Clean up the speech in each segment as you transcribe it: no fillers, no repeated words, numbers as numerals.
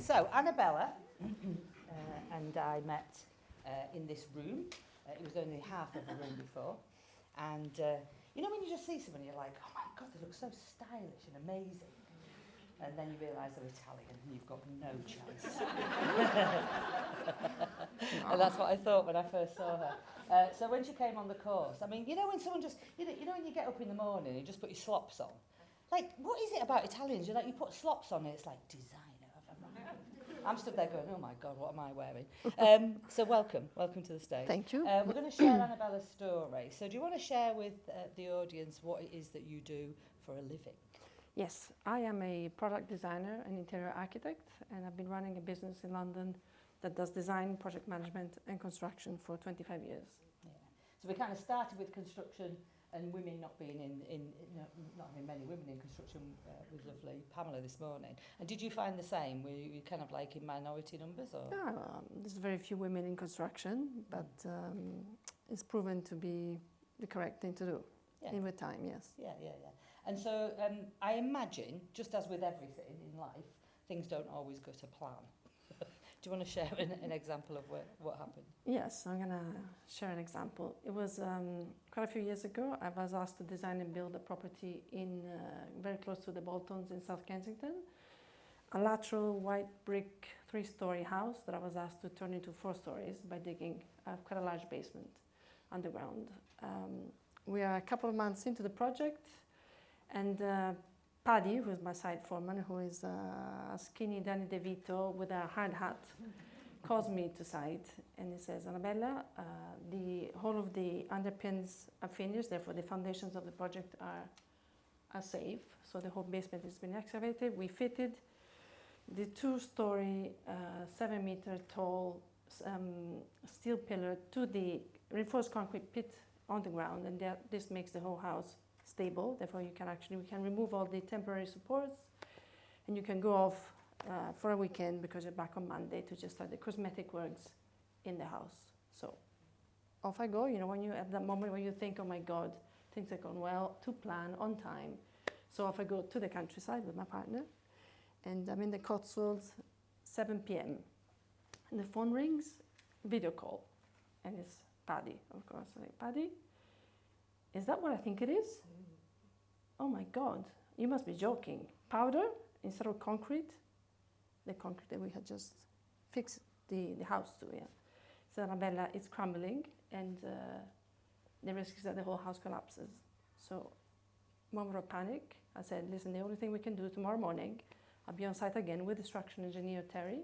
So Annabella and I met in this room. It was only half of the room before. And you know when you just see someone, you're like, oh my God, they look so stylish and amazing. And then you realise they're Italian and you've got no chance. And that's what I thought when I first saw her. So when she came on the course, I mean, you know when someone just, you know when you get up in the morning and you just put your slops on? Like, what is it about Italians? You're like, you put slops on and it's like, designer. I'm stood there going, oh my God, what am I wearing? So welcome to the stage. Thank you. We're going to share Annabella's story. So do you want to share with the audience what it is that you do for a living? Yes, I am a product designer and interior architect, and I've been running a business in London that does design, project management and construction for 25 years. Yeah. So we kind of started with construction and women not being not having many women in construction with lovely Pamela this morning. And did you find the same? Were you kind of like in minority numbers? Or? There's very few women in construction, but it's proven to be the correct thing to do with time, yes. Yeah. And so I imagine, just as with everything in life, things don't always go to plan. Do you want to share an example of what happened? Yes, I'm going to share an example. It was quite a few years ago. I was asked to design and build a property in very close to the Boltons in South Kensington. A lateral white brick 3-story house that I was asked to turn into 4 stories by digging quite a large basement underground. We are a couple of months into the project, and Paddy, who is my site foreman, who is a skinny Danny DeVito with a hard hat, calls me to site and he says, Annabella, the whole of the underpins are finished, therefore the foundations of the project are safe. So the whole basement has been excavated. We fitted the 2-story, 7-meter tall steel pillar to the reinforced concrete pit on the ground, and this makes the whole house stable. Therefore, we can remove all the temporary supports, and you can go off for a weekend because you're back on Monday to just start the cosmetic works in the house. So off I go. You know, when you at that moment when you think, oh my God, things have gone well, to plan on time. So off I go to the countryside with my partner, and I'm in the Cotswolds, 7 p.m. and the phone rings, video call, and it's Paddy, of course. I'm like, Paddy, is that what I think it is? Oh my God, you must be joking. Powder instead of concrete? The concrete that we had just fixed the house to, yeah. So Annabella, it's crumbling, and the risk is that the whole house collapses. So, moment of panic, I said, listen, the only thing we can do tomorrow morning, I'll be on site again with the structural engineer Terry,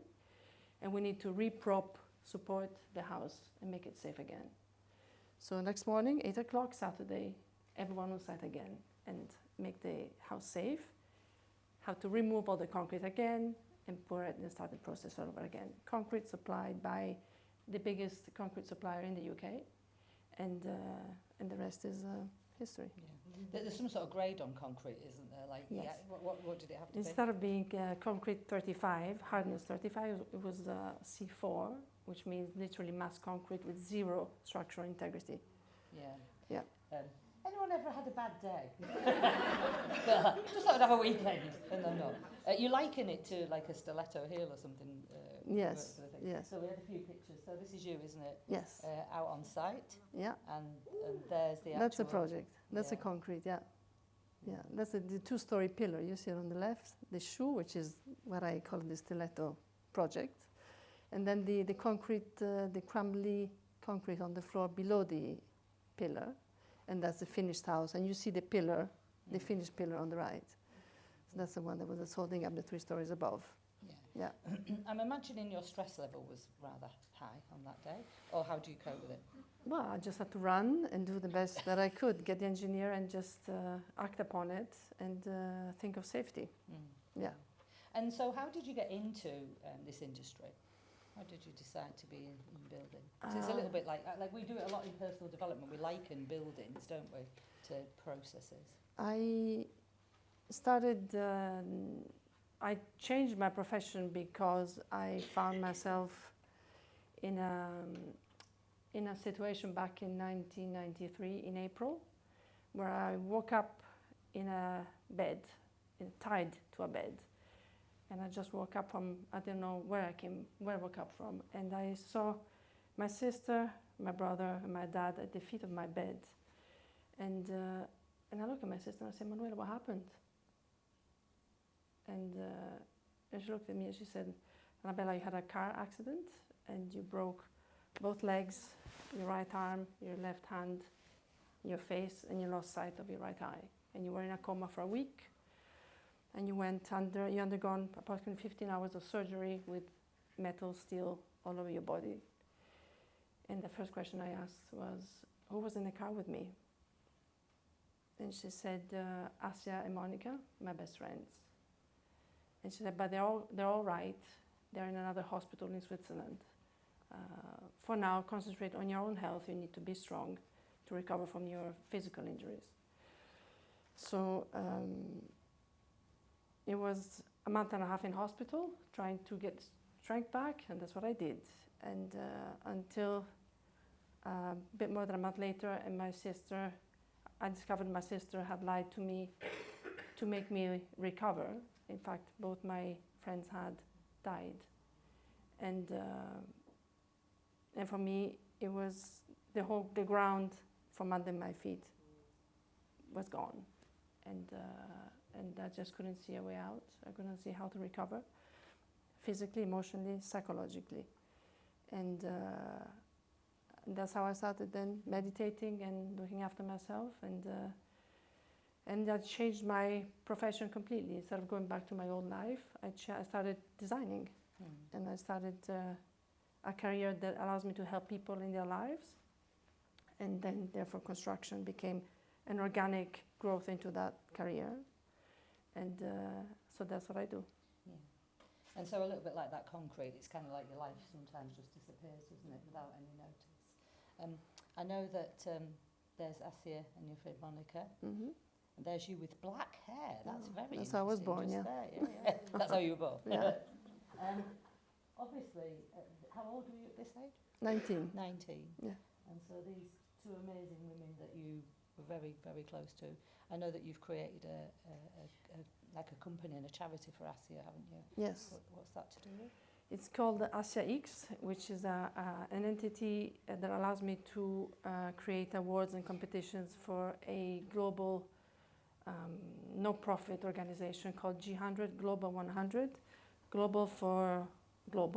and we need to re-prop, support the house and make it safe again. So next morning, 8 o'clock, Saturday, everyone on site again and make the house safe. Have to remove all the concrete again and pour it and start the process all over again. Concrete supplied by the biggest concrete supplier in the UK, and the rest is history. Yeah. There's some sort of grade on concrete, isn't there? Like, yes. Yeah, what did it have to be? Instead of being concrete 35, hardness 35, it was C4, which means literally mass concrete with 0 structural integrity. Yeah. Anyone ever had a bad day? Just thought I'd have a weekend, and then not. You liken it to like a stiletto heel or something? Yes, yes. So we had a few pictures. So this is you, isn't it? Yes. Out on site. Yeah. And there's the actual... That's a project. That's a concrete, yeah. That's the 2-story pillar. You see it on the left, the shoe, which is what I call the stiletto project. And then the concrete, the crumbly concrete on the floor below the pillar. And that's the finished house. And you see the pillar, the finished pillar on the right. So that's the one that was holding up the 3 stories above. Yeah. I'm imagining your stress level was rather high on that day. Or how do you cope with it? Well, I just had to run and do the best that I could, get the engineer and just act upon it and think of safety. Yeah. And so how did you get into this industry? How did you decide to be in building? It's a little bit like we do it a lot in personal development. We liken buildings, don't we, to processes. I started, I changed my profession because I found myself in a situation back in 1993 in April, where I woke up in a bed, tied to a bed, And I just woke up from, I didn't know where I woke up from. And I saw my sister, my brother, and my dad at the feet of my bed. And I looked at my sister and I said, Manuela, what happened? And she looked at me and she said, Annabella, you had a car accident and you broke both legs, your right arm, your left hand, your face, and you lost sight of your right eye. And you were in a coma for a week. And you undergone approximately 15 hours of surgery with metal, steel all over your body. And the first question I asked was, who was in the car with me? And she said, Asia and Monica, my best friends. And she said, but they're all right. They're in another hospital in Switzerland. For now, concentrate on your own health. You need to be strong to recover from your physical injuries. So it was a month and a half in hospital, trying to get strength back, and that's what I did. And until a bit more than a month later, and I discovered my sister had lied to me to make me recover. In fact, both my friends had died. And for me, it was the ground from under my feet was gone. And I just couldn't see a way out. I couldn't see how to recover, physically, emotionally, psychologically. And that's how I started then meditating and looking after myself. And that changed my profession completely. Instead of going back to my old life, I started designing. And I started a career that allows me to help people in their lives. And then, therefore, construction became an organic growth into that career. And so that's what I do. Yeah. And so a little bit like that concrete, it's kind of like your life sometimes just disappears, isn't it, without any notice. I know that there's Asia and your friend Monica. Mm-hmm. And there's you with black hair. That's very That's how I was born, yeah. Yeah. That's how you were born. Yeah. Obviously, how old were you at this age? 19. 19. Yeah. And so these two amazing women that you were very, very close to. I know that you've created like a company and a charity for Asia, haven't you? Yes. What's that to do with? It's called Asia X, which is an entity that allows me to create awards and competitions for a global no-profit organization called G100, Global 100. Global,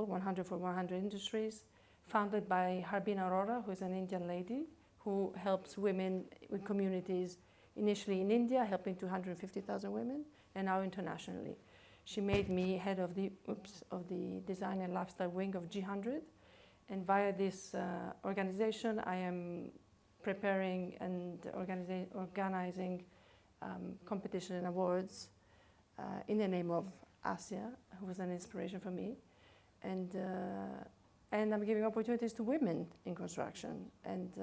100 for 100 industries, founded by Harbin Arora, who is an Indian lady who helps women with communities, initially in India, helping 250,000 women, and now internationally. She made me head of the design and lifestyle wing of G100, and via this organization, I am preparing and organizing competition and awards in the name of Asia, who was an inspiration for me, and I'm giving opportunities to women in construction, and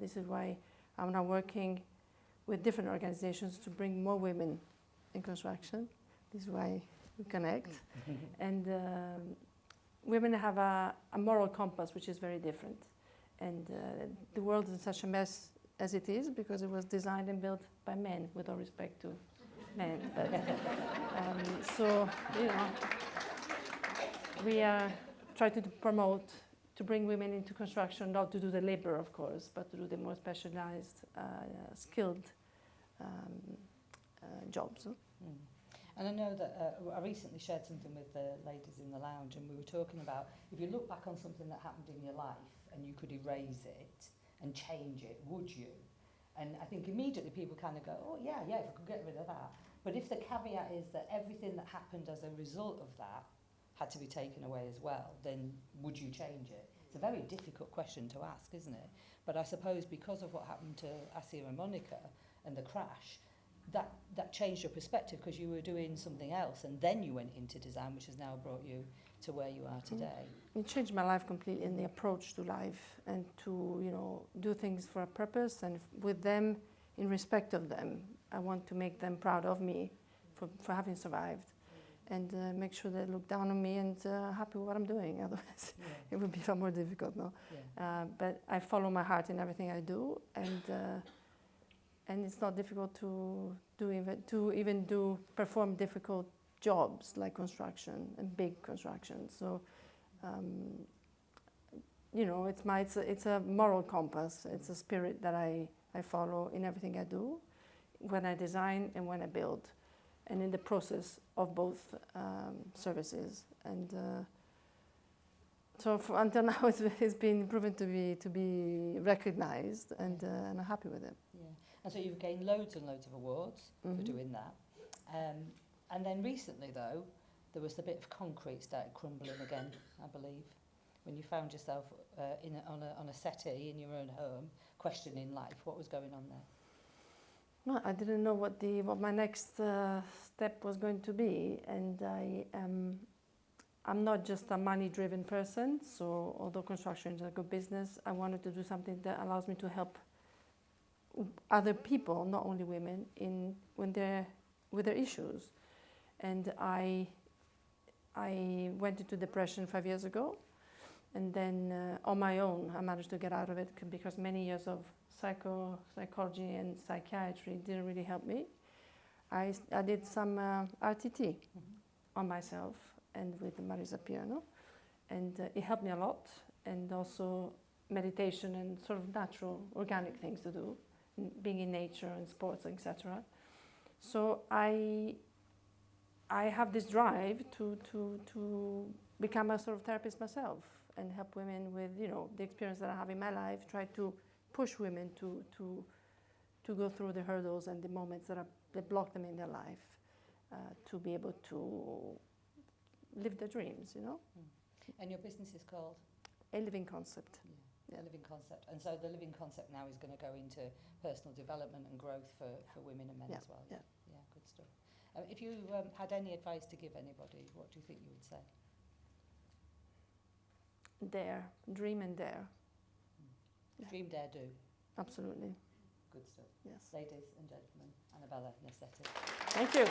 this is why I'm now working with different organizations to bring more women in construction. This is why we connect. And women have a moral compass which is very different. And the world is such a mess as it is because it was designed and built by men, with all respect to men. But, so, you know, we try to promote, to bring women into construction, not to do the labor, of course, but to do the more specialized, skilled jobs. And I know that I recently shared something with the ladies in the lounge, and we were talking about if you look back on something that happened in your life and you could erase it and change it, would you? And I think immediately people kind of go, oh yeah, if I could get rid of that. But if the caveat is that everything that happened as a result of that had to be taken away as well, then would you change it? It's a very difficult question to ask, isn't it? But I suppose because of what happened to Asia and Monica and the crash, that changed your perspective because you were doing something else and then you went into design, which has now brought you to where you are today. It changed my life completely in the approach to life and to, you know, do things for a purpose and with them, in respect of them. I want to make them proud of me for having survived and make sure they look down on me and happy with what I'm doing. Otherwise, it would be a lot more difficult, no? Yeah. But I follow my heart in everything I do, and it's not difficult to perform difficult jobs like construction and big construction. So, you know, it's a moral compass. It's a spirit that I follow in everything I do, when I design and when I build, and in the process of both services. And so until now, it's been proven to be recognized, and I'm happy with it. Yeah. And so you've gained loads and loads of awards for doing that. And then recently, though, there was a bit of concrete started crumbling again, I believe, when you found yourself on a settee in your own home, questioning life. What was going on there? Well, I didn't know what my next step was going to be, and I'm not just a money-driven person. So although construction is a good business, I wanted to do something that allows me to help other people, not only women, with their issues. And I went into depression 5 years ago, and then on my own I managed to get out of it, because many years of psychology and psychiatry didn't really help me. I did some RTT on myself and with Marisa Piano, and it helped me a lot, and also meditation and sort of natural, organic things to do, being in nature and sports, etc. So I have this drive to become a sort of therapist myself and help women with, you know, the experience that I have in my life, try to push women to go through the hurdles and the moments that block them in their life, to be able to live their dreams, you know. And your business is called? A Living Concept. Yeah. Living Concept. And so the Living Concept now is going to go into personal development and growth for women and men as well. Yeah. Yeah, good stuff. If you had any advice to give anybody, what do you think you would say? Dare, dream and dare. Yeah. Dream, dare, do. Absolutely. Good stuff. Yes. Ladies and gentlemen, Annabella Nassetti. Thank you.